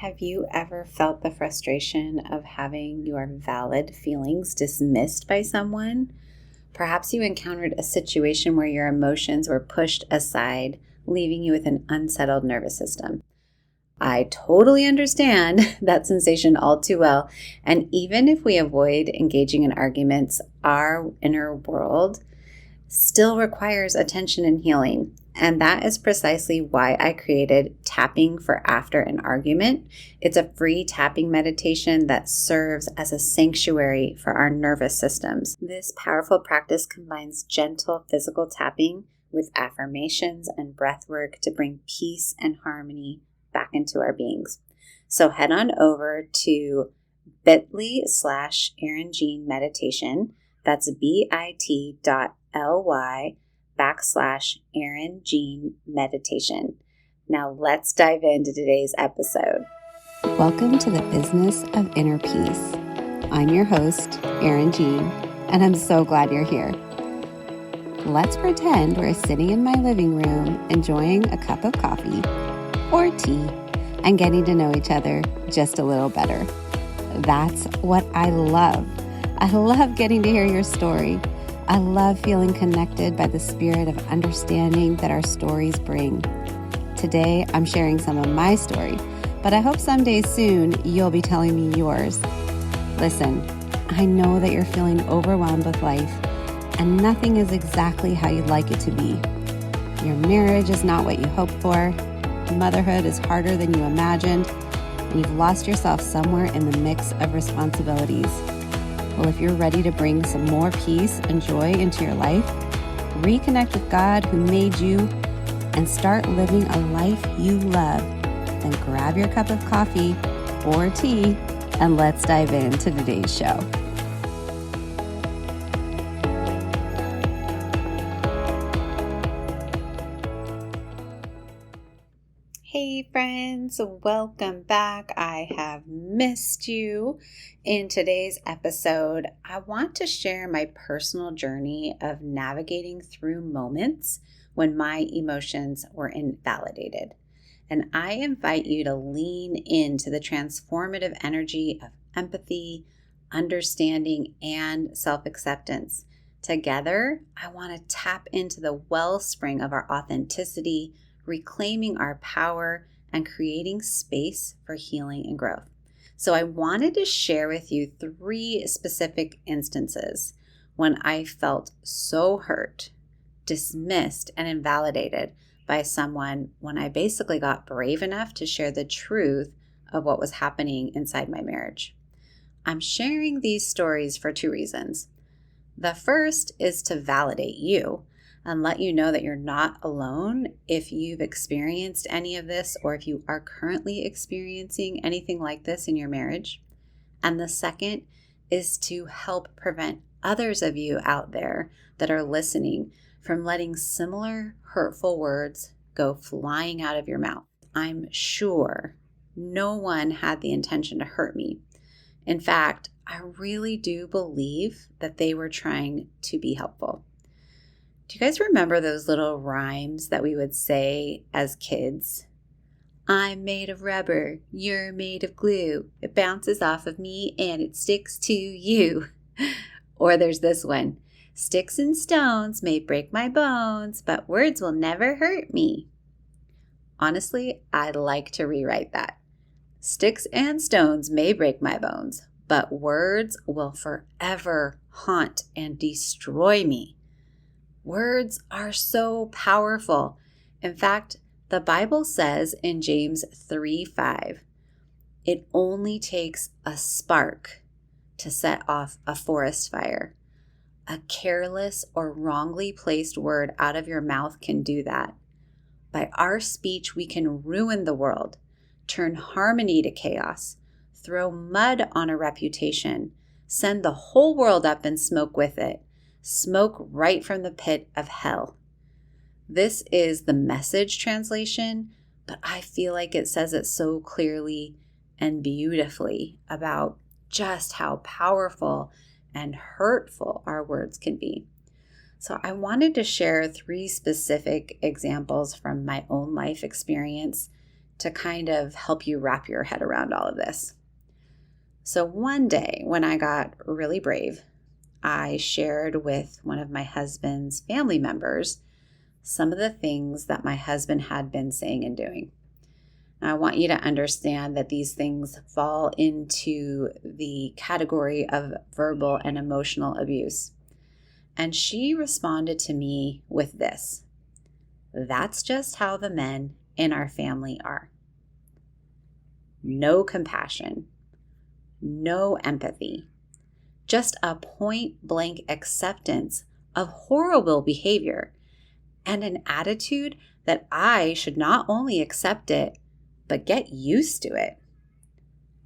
Have you ever felt the frustration of having your valid feelings dismissed by someone? Perhaps you encountered a situation where your emotions were pushed aside, leaving you with an unsettled nervous system. I totally understand that sensation all too well. And even if we avoid engaging in arguments, our inner world still requires attention and healing. And that is precisely why I created Tapping for After an Argument. It's a free tapping meditation that serves as a sanctuary for our nervous systems. This powerful practice combines gentle physical tapping with affirmations and breath work to bring peace and harmony back into our beings. So head on over to bit.ly/Erin Jean Meditation. That's bit.ly/Erin Jean Meditation. Now let's dive into today's episode. Welcome to the Business of Inner Peace. I'm your host, Erin Jean, and I'm so glad you're here. Let's pretend we're sitting in my living room enjoying a cup of coffee or tea and getting to know each other just a little better. That's what I love. I love getting to hear your story. I love feeling connected by the spirit of understanding that our stories bring. Today, I'm sharing some of my story, but I hope someday soon you'll be telling me yours. Listen, I know that you're feeling overwhelmed with life, and nothing is exactly how you'd like it to be. Your marriage is not what you hoped for. Motherhood is harder than you imagined, and you've lost yourself somewhere in the mix of responsibilities. Well, if you're ready to bring some more peace and joy into your life, reconnect with God who made you, and start living a life you love, then grab your cup of coffee or tea and let's dive into today's show. Hey friends, welcome back. I have missed you. In today's episode, I want to share my personal journey of navigating through moments when my emotions were invalidated. And I invite you to lean into the transformative energy of empathy, understanding, and self-acceptance. Together, I want to tap into the wellspring of our authenticity, reclaiming our power, and creating space for healing and growth. So I wanted to share with you 3 specific instances when I felt so hurt, dismissed, and invalidated by someone when I basically got brave enough to share the truth of what was happening inside my marriage. I'm sharing these stories for 2 reasons. The first is to validate you and let you know that you're not alone if you've experienced any of this or if you are currently experiencing anything like this in your marriage. And the second is to help prevent others of you out there that are listening from letting similar hurtful words go flying out of your mouth. I'm sure no one had the intention to hurt me. In fact, I really do believe that they were trying to be helpful. Do you guys remember those little rhymes that we would say as kids? I'm made of rubber, you're made of glue. It bounces off of me and it sticks to you. Or there's this one. Sticks and stones may break my bones, but words will never hurt me. Honestly, I'd like to rewrite that. Sticks and stones may break my bones, but words will forever haunt and destroy me. Words are so powerful. In fact, the Bible says in James 3:5, it only takes a spark to set off a forest fire. A careless or wrongly placed word out of your mouth can do that. By our speech, we can ruin the world, turn harmony to chaos, throw mud on a reputation, send the whole world up in smoke with it. Smoke right from the pit of hell. This is the Message translation, but I feel like it says it so clearly and beautifully about just how powerful and hurtful our words can be. So I wanted to share 3 specific examples from my own life experience to kind of help you wrap your head around all of this. So one day when I got really brave, I shared with one of my husband's family members some of the things that my husband had been saying and doing. Now, I want you to understand that these things fall into the category of verbal and emotional abuse. And she responded to me with this: "That's just how the men in our family are. No compassion, no empathy, just a point-blank acceptance of horrible behavior and an attitude that I should not only accept it, but get used to it."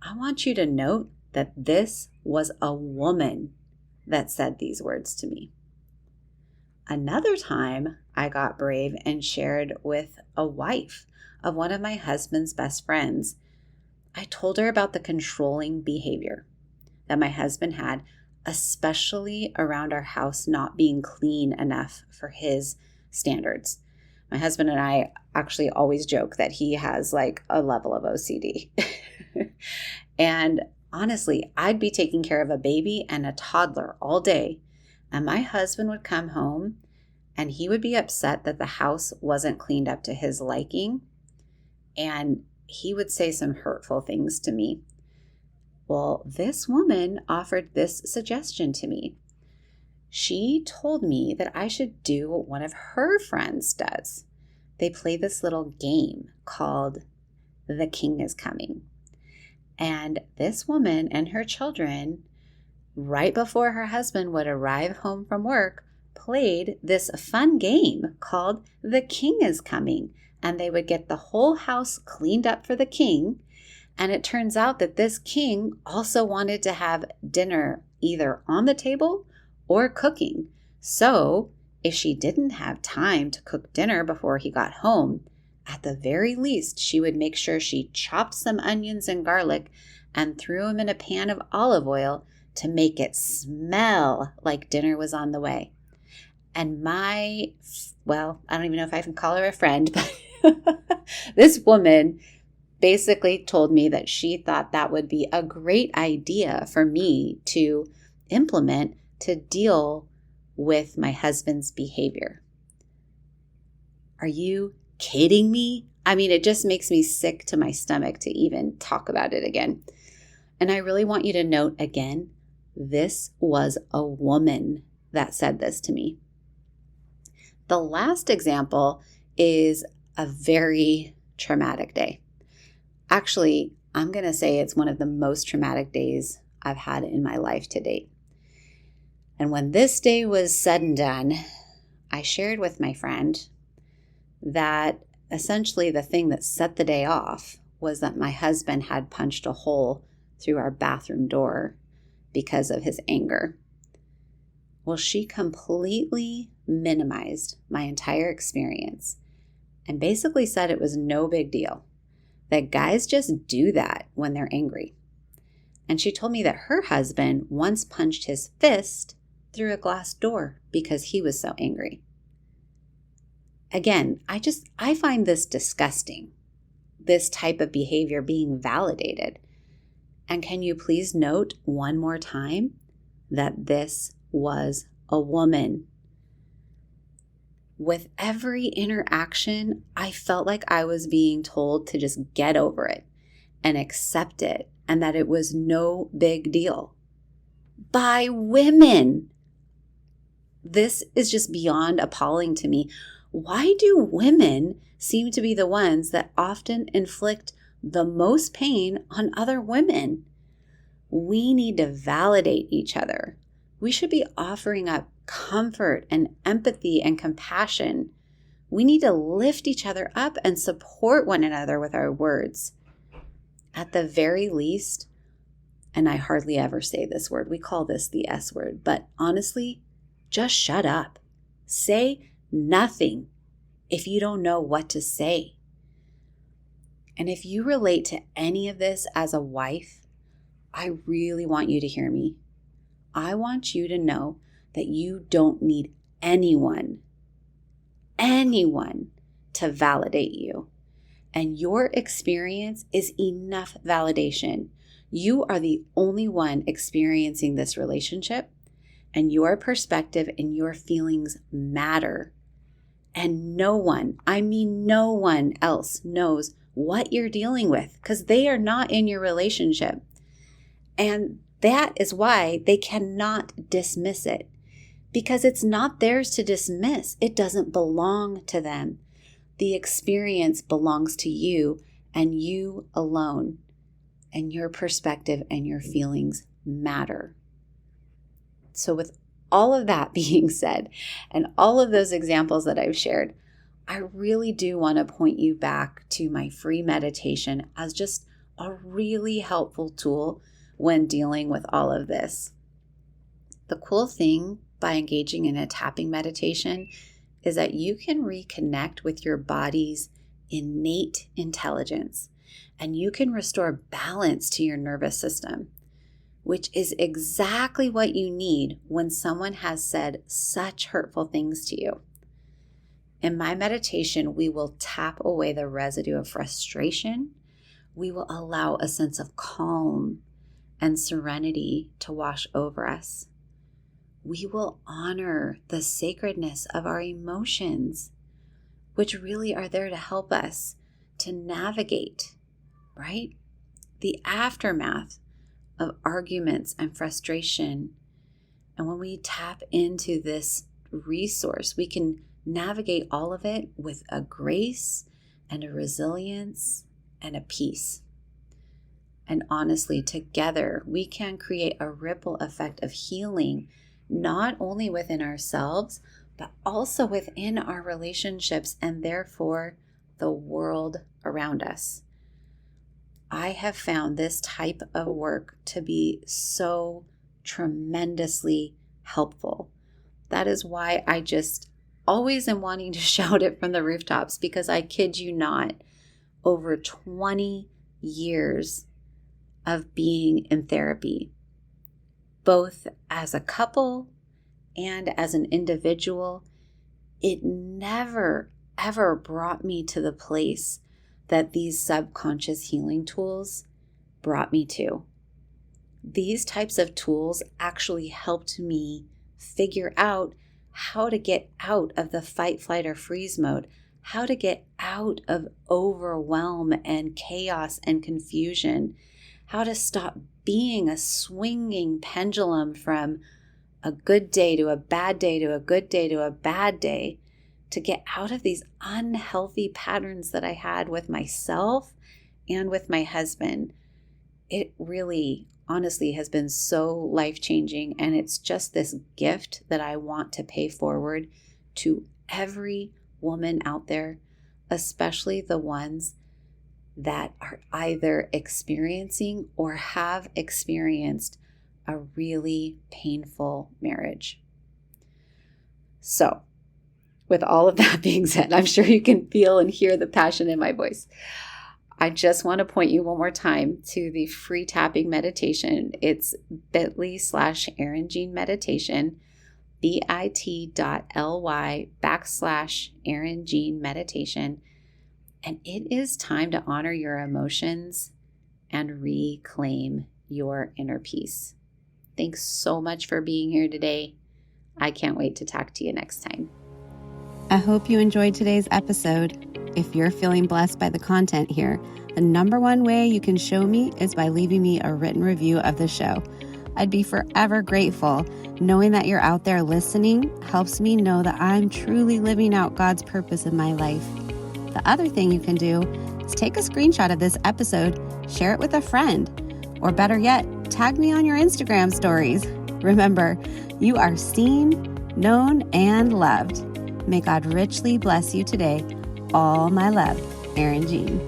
I want you to note that this was a woman that said these words to me. Another time, I got brave and shared with a wife of one of my husband's best friends. I told her about the controlling behavior that my husband had, especially around our house not being clean enough for his standards. My husband and I actually always joke that he has like a level of OCD. And honestly, I'd be taking care of a baby and a toddler all day, and my husband would come home and he would be upset that the house wasn't cleaned up to his liking, and he would say some hurtful things to me. Well, this woman offered this suggestion to me. She told me that I should do what one of her friends does. They play this little game called The King is Coming. And this woman and her children, right before her husband would arrive home from work, played this fun game called The King is Coming. And they would get the whole house cleaned up for the king. And it turns out that this king also wanted to have dinner either on the table or cooking. So if she didn't have time to cook dinner before he got home, at the very least, she would make sure she chopped some onions and garlic and threw them in a pan of olive oil to make it smell like dinner was on the way. And I don't even know if I can call her a friend, but this woman basically told me that she thought that would be a great idea for me to implement to deal with my husband's behavior. Are you kidding me? I mean, it just makes me sick to my stomach to even talk about it again. And I really want you to note again, this was a woman that said this to me. The last example is a very traumatic day. Actually, I'm going to say it's one of the most traumatic days I've had in my life to date. And when this day was said and done, I shared with my friend that essentially the thing that set the day off was that my husband had punched a hole through our bathroom door because of his anger. Well, she completely minimized my entire experience and basically said it was no big deal, that guys just do that when they're angry. And she told me that her husband once punched his fist through a glass door because he was so angry. Again, I find this disgusting, this type of behavior being validated. And can you please note one more time that this was a woman? With every interaction, I felt like I was being told to just get over it and accept it, and that it was no big deal. By women. This is just beyond appalling to me. Why do women seem to be the ones that often inflict the most pain on other women? We need to validate each other. We should be offering up comfort and empathy and compassion. We need to lift each other up and support one another with our words. At the very least, and I hardly ever say this word, we call this the S word, but honestly, just shut up. Say nothing if you don't know what to say. And if you relate to any of this as a wife, I really want you to hear me. I want you to know that you don't need anyone to validate you. And your experience is enough validation. You are the only one experiencing this relationship, and your perspective and your feelings matter. And no one, I mean no one else knows what you're dealing with because they are not in your relationship. And that is why they cannot dismiss it, because it's not theirs to dismiss. It doesn't belong to them. The experience belongs to you and you alone, and your perspective and your feelings matter. So with all of that being said, and all of those examples that I've shared, I really do want to point you back to my free meditation as just a really helpful tool when dealing with all of this. The cool thing by engaging in a tapping meditation is that you can reconnect with your body's innate intelligence, and you can restore balance to your nervous system, which is exactly what you need when someone has said such hurtful things to you. In my meditation, we will tap away the residue of frustration. We will allow a sense of calm and serenity to wash over us. We will honor the sacredness of our emotions, which really are there to help us to navigate, right? The aftermath of arguments and frustration. And when we tap into this resource, we can navigate all of it with a grace and a resilience and a peace. And honestly, together, we can create a ripple effect of healing, not only within ourselves, but also within our relationships and therefore the world around us. I have found this type of work to be so tremendously helpful. That is why I just always am wanting to shout it from the rooftops, because I kid you not, over 20 years of being in therapy, both as a couple and as an individual, it never, ever brought me to the place that these subconscious healing tools brought me to. These types of tools actually helped me figure out how to get out of the fight, flight, or freeze mode, how to get out of overwhelm and chaos and confusion, how to stop being a swinging pendulum from a good day to a bad day to a good day to a bad day, to get out of these unhealthy patterns that I had with myself and with my husband. It really, honestly, has been so life-changing, and it's just this gift that I want to pay forward to every woman out there, especially the ones that are either experiencing or have experienced a really painful marriage. So, with all of that being said, I'm sure you can feel and hear the passion in my voice. I just want to point you one more time to the free tapping meditation. It's bit.ly/Erin Jean meditation, bit.ly/Erin Jean meditation. And it is time to honor your emotions and reclaim your inner peace. Thanks so much for being here today. I can't wait to talk to you next time. I hope you enjoyed today's episode. If you're feeling blessed by the content here, the number one way you can show me is by leaving me a written review of the show. I'd be forever grateful. Knowing that you're out there listening helps me know that I'm truly living out God's purpose in my life. The other thing you can do is take a screenshot of this episode, share it with a friend, or better yet, tag me on your Instagram stories. Remember, you are seen, known, and loved. May God richly bless you today. All my love, Erin Jean.